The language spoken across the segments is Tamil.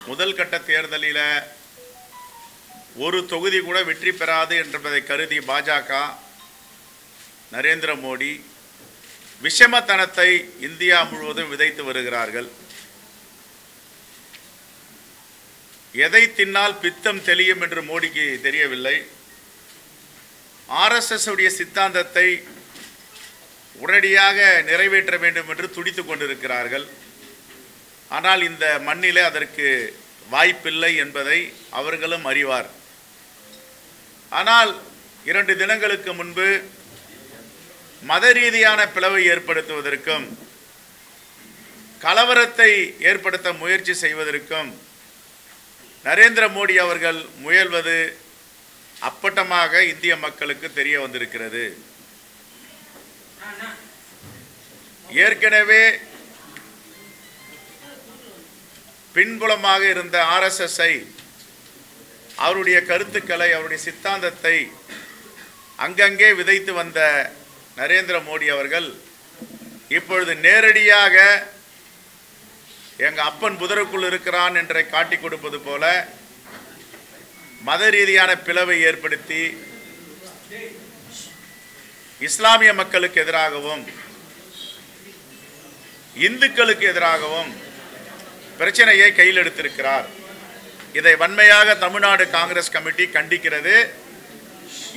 முதல் கட்ட தேர்தலில் ஒரு தொகுதி கூட வெற்றி பெறாது என்பதை கருதி பாஜக நரேந்திர மோடி விஷமத்தனத்தை இந்தியா முழுவதும் விதைத்து வருகிறார்கள். எதை தின்னால் பித்தம் தெளியும் என்று மோடிக்கு தெரியவில்லை. RSS உடைய சித்தாந்தத்தை உடனடியாக நிறைவேற்ற வேண்டும் என்று துடித்துக் கொண்டிருக்கிறார்கள். ஆனால் இந்த மண்ணிலே அதற்கு வாய்ப்பில்லை என்பதை அவர்களும் அறிவார். ஆனால் 2 தினங்களுக்கு முன்பு மத ரீதியான பிளவை ஏற்படுத்துவதற்கும் கலவரத்தை ஏற்படுத்த முயற்சி செய்வதற்கும் நரேந்திர மோடி அவர்கள் முயல்வது அப்பட்டமாக இந்திய மக்களுக்கு தெரிய வந்திருக்கிறது. ஏற்கனவே பின்புலமாக இருந்த RSSஐ அவருடைய கருத்துக்களை அவருடைய சித்தாந்தத்தை அங்கங்கே விதைத்து வந்த நரேந்திர மோடி அவர்கள் இப்பொழுது நேரடியாக எங்க அப்பன் புதருக்குள் இருக்கிறான் என்றை காட்டி கொடுப்பது போல மத ரீதியான பிளவை ஏற்படுத்தி இஸ்லாமிய மக்களுக்கு எதிராகவும் இந்துக்களுக்கு எதிராகவும் பிரச்சனையை கையில் எடுத்திருக்கிறார். இதை வன்மையாக தமிழ்நாடு காங்கிரஸ் கமிட்டி கண்டிக்கிறது.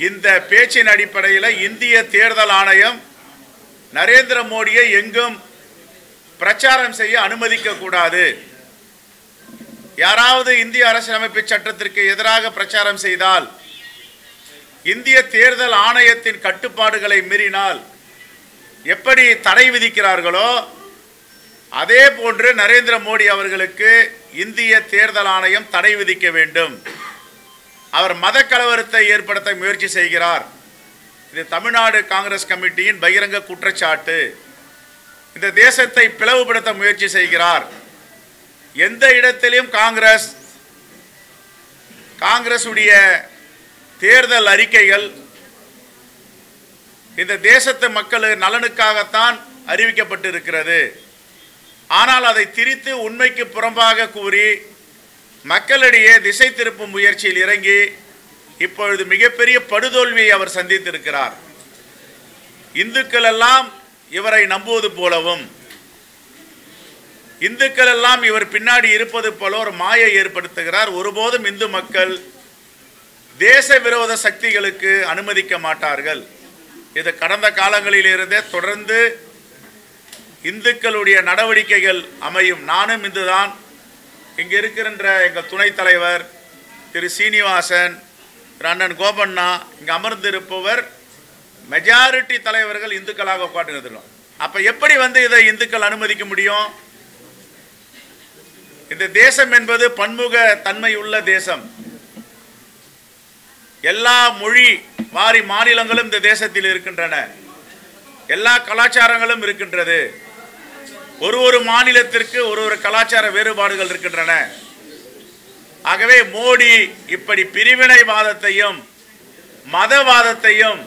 இந்த பேச்சின் அடிப்படையில் இந்திய தேர்தல் ஆணையம் நரேந்திர மோடியை எங்கும் பிரச்சாரம் செய்ய அனுமதிக்க கூடாது. யாராவது இந்திய அரசியலமைப்பு சட்டத்திற்கு எதிராக பிரச்சாரம் செய்தால், இந்திய தேர்தல் ஆணையத்தின் கட்டுப்பாடுகளை மீறினால் எப்படி தடை விதிக்கிறார்களோ அதே போன்று நரேந்திர மோடி அவர்களுக்கு இந்திய தேர்தல் ஆணையம் தடை விதிக்க வேண்டும். அவர் மத கலவரத்தை ஏற்படுத்த முயற்சி செய்கிறார். இது தமிழ்நாடு காங்கிரஸ் கமிட்டியின் பகிரங்க குற்றச்சாட்டு. இந்த தேசத்தை பிளவுபடுத்த முயற்சி செய்கிறார். எந்த இடத்திலும் காங்கிரஸ் உடைய தேர்தல் அறிக்கைகள் இந்த தேசத்து மக்கள் நலனுக்காகத்தான் அறிவிக்கப்பட்டிருக்கிறது. ஆனால் அதை திரித்து உண்மைக்கு புறம்பாக கூறி மக்களிடையே திசை திருப்பும் முயற்சியில் இறங்கி இப்பொழுது மிகப்பெரிய படுதோல்வியை அவர் சந்தித்திருக்கிறார். இந்துக்கள் எல்லாம் இவரை நம்புவது போலவும் இந்துக்கள் எல்லாம் இவர் பின்னாடி இருப்பது போல ஒரு மாயை ஏற்படுத்துகிறார். ஒருபோதும் இந்து மக்கள் தேச விரோத சக்திகளுக்கு அனுமதிக்க மாட்டார்கள். இது கடந்த காலங்களில் இருந்தே தொடர்ந்து இந்துக்களுடைய நடவடிக்கைகள் அமையும். நானும் இந்துதான். இங்கே இருக்கின்ற எங்கள் துணைத் தலைவர் திரு சீனிவாசன், அண்ணன் கோபண்ணா, இங்கே அமர்ந்திருப்பவர் மெஜாரிட்டி தலைவர்கள் இந்துக்களாக உட்காந்துருக்கிறோம். அப்போ எப்படி இதை இந்துக்கள் அனுமதிக்க முடியும்? இந்த தேசம் என்பது பன்முக தன்மை உள்ள தேசம். எல்லா மொழி வாரி மாநிலங்களும் இந்த தேசத்தில் இருக்கின்றன. எல்லா கலாச்சாரங்களும் இருக்கின்றது. ஒரு மாநிலத்திற்கு ஒரு கலாச்சார வேறுபாடுகள் இருக்கின்றன. ஆகவே மோடி இப்படி பிரிவினைவாதத்தையும் மதவாதத்தையும்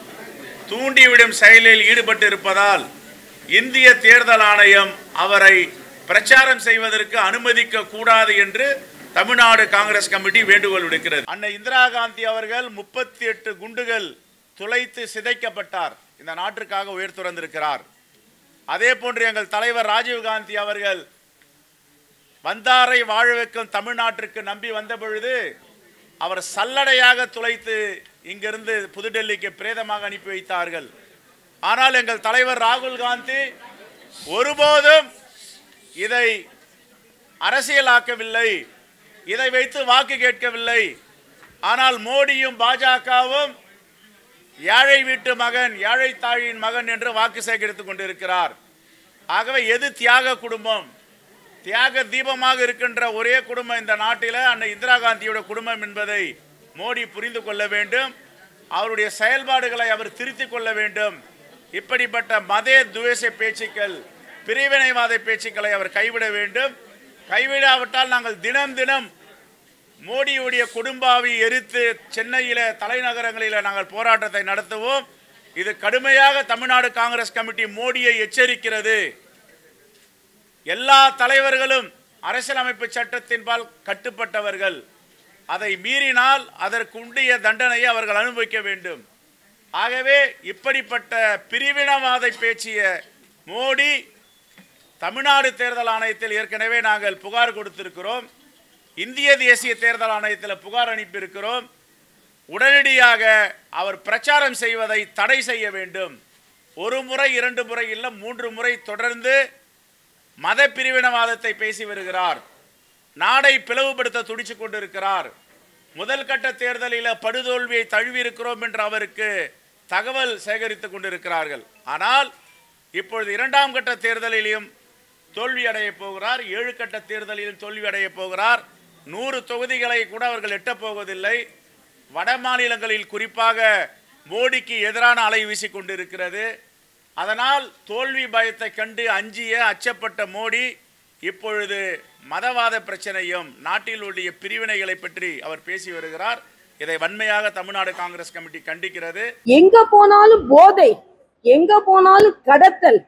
தூண்டிவிடும் செயலில் ஈடுபட்டு இருப்பதால் இந்திய தேர்தல் ஆணையம் அவரை பிரச்சாரம் செய்வதற்கு அனுமதிக்க கூடாது என்று தமிழ்நாடு காங்கிரஸ் கமிட்டி வேண்டுகோள் விடுக்கிறது. அன்னை இந்திரா காந்தி அவர்கள் 38 குண்டுகள் துளைத்து சிதைக்கப்பட்டார். இந்த நாட்டிற்காக உயிர் துறந்திருக்கிறார். அதே போன்று எங்கள் தலைவர் ராஜீவ் காந்தி அவர்கள் வந்தாரை வாழ வைக்கும் தமிழ்நாட்டிற்கு நம்பி வந்த பொழுது அவர் சல்லடையாக துளைத்து இங்கிருந்து புதுடெல்லிக்கு பிரேதமாக அனுப்பி வைத்தார்கள். ஆனால் எங்கள் தலைவர் ராகுல் காந்தி ஒருபோதும் இதை அரசியலாக்கவில்லை, இதை வைத்து வாக்கு கேட்கவில்லை. ஆனால் மோடியும் பாஜகவும் ஏழை வீட்டு மகன், ஏழை தாயின் மகன் என்று வாக்கு சேகரித்துக் கொண்டிருக்கிறார். ஆகவே எது தியாக குடும்பம்? தியாக தீபமாக இருக்கின்ற ஒரே குடும்பம் இந்த நாட்டில் அன்னை இந்திரா காந்தியோட குடும்பம் என்பதை மோடி புரிந்து கொள்ள வேண்டும். அவருடைய செயல்பாடுகளை அவர் திருத்திக் கொள்ள வேண்டும். இப்படிப்பட்ட மத துவேஷ பேச்சுக்கள், பிரிவினைவாத பேச்சுக்களை அவர் கைவிட வேண்டும். கைவிடாவிட்டால் நாங்கள் தினம் தினம் மோடியுடைய குடும்பாவை எரித்து சென்னையில தலைநகரங்களில் நாங்கள் போராட்டத்தை நடத்துவோம். இது கடுமையாக தமிழ்நாடு காங்கிரஸ் கமிட்டி மோடியை எச்சரிக்கிறது. எல்லா தலைவர்களும் அரசியலமைப்பு சட்டத்தின்பால் கட்டுப்பட்டவர்கள். அதை மீறினால் அதற்கு உண்டிய தண்டனையை அவர்கள் அனுபவிக்க வேண்டும். ஆகவே இப்படிப்பட்ட பிரிவினவாத பேச்சிய மோடி தமிழ்நாடு தேர்தல் ஆணையத்தில் ஏற்கனவே நாங்கள் புகார் கொடுத்திருக்கிறோம். இந்திய தேசிய தேர்தல் ஆணையத்தில் புகார் அனுப்பியிருக்கிறோம். உடனடியாக அவர் பிரச்சாரம் செய்வதை தடை செய்ய வேண்டும். ஒரு முறை 2 முறை இல்லை 3 முறை தொடர்ந்து மத பிரிவினவாதத்தை பேசி வருகிறார். நாடை பிளவுபடுத்த துடிச்சு கொண்டிருக்கிறார். முதல் கட்ட தேர்தலில் படுதோல்வியை தழுவியிருக்கிறோம் என்று அவருக்கு தகவல் சேகரித்துக் கொண்டிருக்கிறார்கள். ஆனால் இப்பொழுது 2ஆம் கட்ட தேர்தலிலும் தோல்வி அடைய போகிறார். 7 கட்ட தேர்தலிலும் தோல்வி அடைய போகிறார். 100 தொகுதிகளை கூட அவர்கள் எட்டப் போவதில்லை. வட மாநிலங்களில் குறிப்பாக மோடிக்கு எதிரான அலை வீசிக் கொண்டிருக்கிறது. அதனால் தோல்வி பயத்தை கண்டு அஞ்சிய அச்சப்பட்ட மோடி இப்பொழுது மதவாத பிரச்சனையும் நாட்டில் உள்ள பிரிவினைகளை பற்றி அவர் பேசி வருகிறார். இதை வன்மையாக தமிழ்நாடு காங்கிரஸ் கமிட்டி கண்டிக்கிறது. எங்க போனாலும் போதை, எங்க போனாலும் கடத்தல்.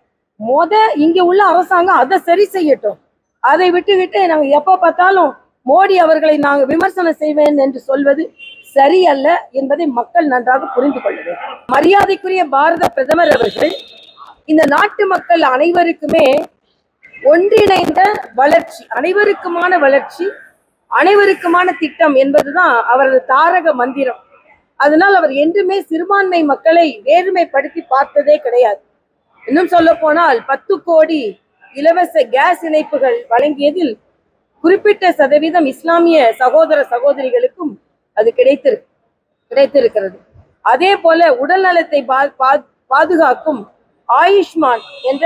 இங்க உள்ள அரசாங்கம் அதை சரி செய்யட்டும். அதை விட்டுவிட்டு நாங்க எப்ப பார்த்தாலும் மோடி அவர்களை நாங்க விமர்சனம் செய்வேன் என்று சொல்வது சரியல்ல என்பதை மக்கள் நன்றாக புரிந்து கொள்ள வேண்டும். மரியாதைக்குரிய பாரத பிரதமர் அவர்கள் இந்த நாட்டு மக்கள் அனைவருக்குமே ஒன்றிணைந்த வளர்ச்சி, அனைவருக்குமான வளர்ச்சி, அனைவருக்குமான திட்டம் என்பதுதான் அவரது தாரக மந்திரம். அதனால் அவர் என்றுமே சிறுபான்மை மக்களை வேறுமைப்படுத்தி பார்த்ததே கிடையாது. இன்னும் சொல்ல போனால் 10 கோடி இலவச கேஸ் இணைப்புகள் வழங்கியதில் குறிப்பிட்ட சதவீதம் இஸ்லாமிய சகோதர சகோதரிகளுக்கும் அது கிடைத்திருக்கிறது. அதே போல உடல் நலத்தை பாதுகாக்கும் ஆயுஷ்மான் என்ற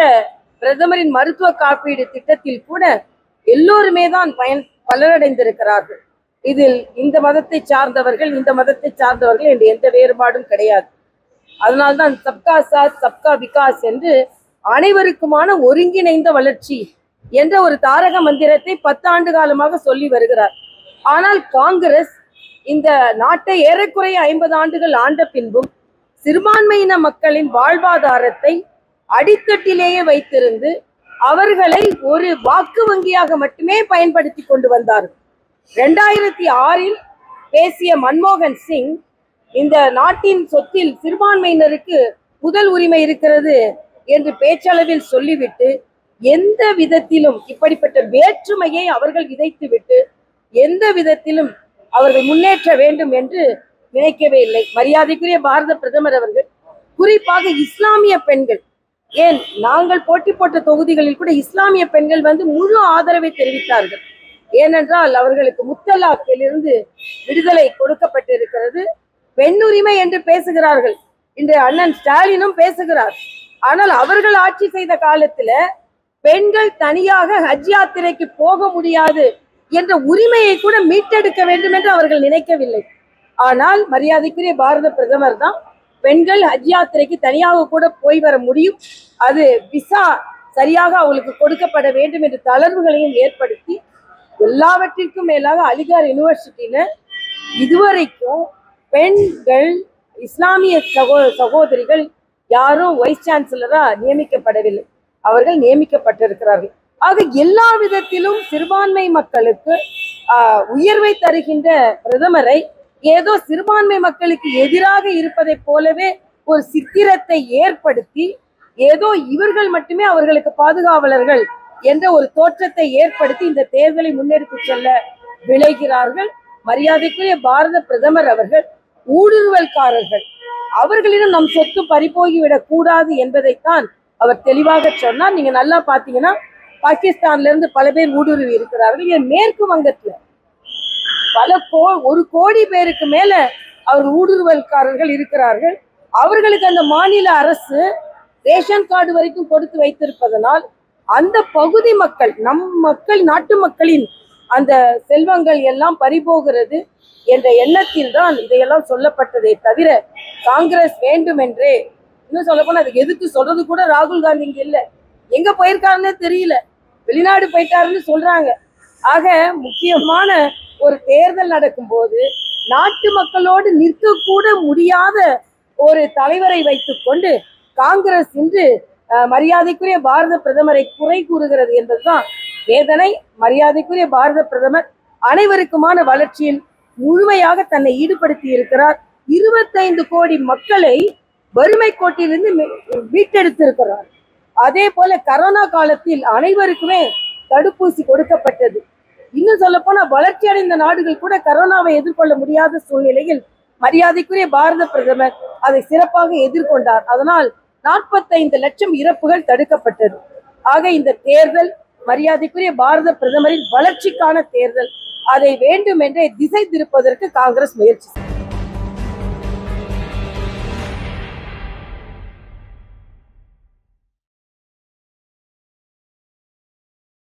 பிரதமரின் மருத்துவ காப்பீடு திட்டத்தில் கூட எல்லோருமே தான் பலனடைந்திருக்கிறார்கள். இதில் இந்த மதத்தை சார்ந்தவர்கள் இந்த மதத்தை சார்ந்தவர்கள் என்று எந்த வேறுபாடும் கிடையாது. அதனால்தான் சப்கா சாத் சப்கா விகாஸ் என்று அனைவருக்குமான ஒருங்கிணைந்த வளர்ச்சி என்ற ஒரு தாரக மந்திரத்தை 10 ஆண்டு காலமாக சொல்லி வருகிறார். ஆனால் காங்கிரஸ் இந்த நாட்டை ஏறக்குறைய 50 ஆண்டுகள் ஆண்ட பின்பும் சிறுபான்மையின மக்களின் வாழ்வாதாரத்தை அடித்தட்டிலேயே வைத்திருந்து அவர்களை ஒரு வாக்கு வங்கியாக மட்டுமே பயன்படுத்தி கொண்டு வந்தார்கள். 2006 பேசிய மன்மோகன் சிங் இந்த நாட்டின் சொத்தில் சிறுபான்மையினருக்கு முதல் உரிமை இருக்கிறது என்று பேச்சளவில் சொல்லிவிட்டு எந்த விதத்திலும் இப்படிப்பட்ட வேற்றுமையை அவர்கள் விதைத்துவிட்டு எந்த விதத்திலும் அவர்கள் முன்னேற்ற வேண்டும் என்று நினைக்கவே இல்லை. மரியாதைக்குரிய பாரத பிரதமர் அவர்கள் குறிப்பாக இஸ்லாமிய பெண்கள், ஏன் நாங்கள் போட்டி போட்ட தொகுதிகளில் கூட இஸ்லாமிய பெண்கள் முழு ஆதரவை தெரிவித்தார்கள். ஏனென்றால் அவர்களுக்கு முத்தலாக்கிலிருந்து விடுதலை கொடுக்கப்பட்டிருக்கிறது. பெண்ணுரிமை என்று பேசுகிறார்கள். இன்றைய அண்ணன் ஸ்டாலினும் பேசுகிறார். ஆனால் அவர்கள் ஆட்சி செய்த காலத்துல பெண்கள் தனியாக ஹஜ் யாத்திரைக்கு போக முடியாது என்ற உரிமையை கூட மீட்டெடுக்க வேண்டும் என்று அவர்கள் நினைக்கவில்லை. ஆனால் மரியாதைக்குரிய பாரத பிரதமர் தான் பெண்கள் ஹஜ் யாத்திரைக்கு தனியாக கூட போய் வர முடியும், அது விசா சரியாக அவங்களுக்கு கொடுக்கப்பட வேண்டும் என்ற தளர்வுகளையும் ஏற்படுத்தி எல்லாவற்றிற்கும் மேலாக அலிகார் யூனிவர்சிட்டியில இதுவரைக்கும் பெண்கள் இஸ்லாமிய சகோதரிகள் யாரும் வைஸ் சான்சலரா நியமிக்கப்படவில்லை, அவர்கள் நியமிக்கப்பட்டிருக்கிறார்கள். ஆக எல்லா விதத்திலும் சிறுபான்மை மக்களுக்கு உயர்வை தருகின்ற பிரதமரை ஏதோ சிறுபான்மை மக்களுக்கு எதிராக இருப்பதை போலவே ஒரு சித்திரத்தை ஏற்படுத்தி ஏதோ இவர்கள் மட்டுமே அவர்களுக்கு பாதுகாவலர்கள் என்ற ஒரு தோற்றத்தை ஏற்படுத்தி இந்த தேர்தலை முன்னெடுத்து செல்ல விளைகிறார்கள். மரியாதைக்குரிய பாரத பிரதமர் அவர்கள் ஊடுருவல்காரர்கள், அவர்களிடம் நம் சொத்து பறிபோகிவிடக் கூடாது என்பதைத்தான் அவர் தெளிவாக சொன்னார். நீங்க நல்லா பாத்தீங்கன்னா பாகிஸ்தான்ல இருந்து பல பேர் ஊடுருவி இருக்கிறார்கள். என் மேற்கு வங்கத்துல ஒரு கோடி பேருக்கு மேல அவர் ஊடுருவல்காரர்கள் இருக்கிறார்கள். அவர்களுக்கு அந்த மாநில அரசு ரேஷன் கார்டு வரைக்கும் கொடுத்து வைத்திருப்பதனால் அந்த பகுதி மக்கள், நம் மக்கள், நாட்டு மக்களின் அந்த செல்வங்கள் எல்லாம் பறிபோகிறது என்ற எண்ணத்தில் தான் இதையெல்லாம் சொல்லப்பட்டதே தவிர காங்கிரஸ் வேண்டும் என்றே, இன்னும் சொல்ல போனா அதுக்கு எதிர்த்து சொல்றது கூட ராகுல் காந்தி இங்க இல்ல, எங்க போயிருக்காருன்னே தெரியல, வெளிநாடு போயிட்டாருன்னு சொல்றாங்க. ஆக முக்கியமான ஒரு தேர்தல் நடக்கும் போது நாட்டு மக்களோடு நிற்க கூட முடியாத ஒரு தலைவரை வைத்துக் கொண்டு காங்கிரஸ் இன்று மரியாதைக்குரிய பாரத பிரதமரை குறை கூறுகிறது என்பதுதான் வேதனை. மரியாதைக்குரிய பாரத பிரதமர் அனைவருக்குமான வளர்ச்சியில் முழுமையாக தன்னை ஈடுபடுத்தி இருக்கிறார். 25 கோடி மக்களை வறுமை கோட்டிலிருந்து மீட்டெடுத்திருக்கிறார். அதே போல கரோனா காலத்தில் அனைவருக்குமே தடுப்பூசி கொடுக்கப்பட்டது. இன்னும் சொல்ல போனா வளர்ச்சி அடைந்த நாடுகள் கூட கரோனாவை எதிர்கொள்ள முடியாத சூழ்நிலையில் மரியாதைக்குரிய பாரத பிரதமர் அதை சிறப்பாக எதிர்கொண்டார். அதனால் 45 லட்சம் இறப்புகள் தடுக்கப்பட்டது. ஆக இந்த தேர்தல் மரியாதைக்குரிய பாரத பிரதமரின் வளர்ச்சிக்கான தேர்தல். அதை வேண்டுமென்றே திசை திருப்பதற்கு காங்கிரஸ் முயற்சி செய்யும்.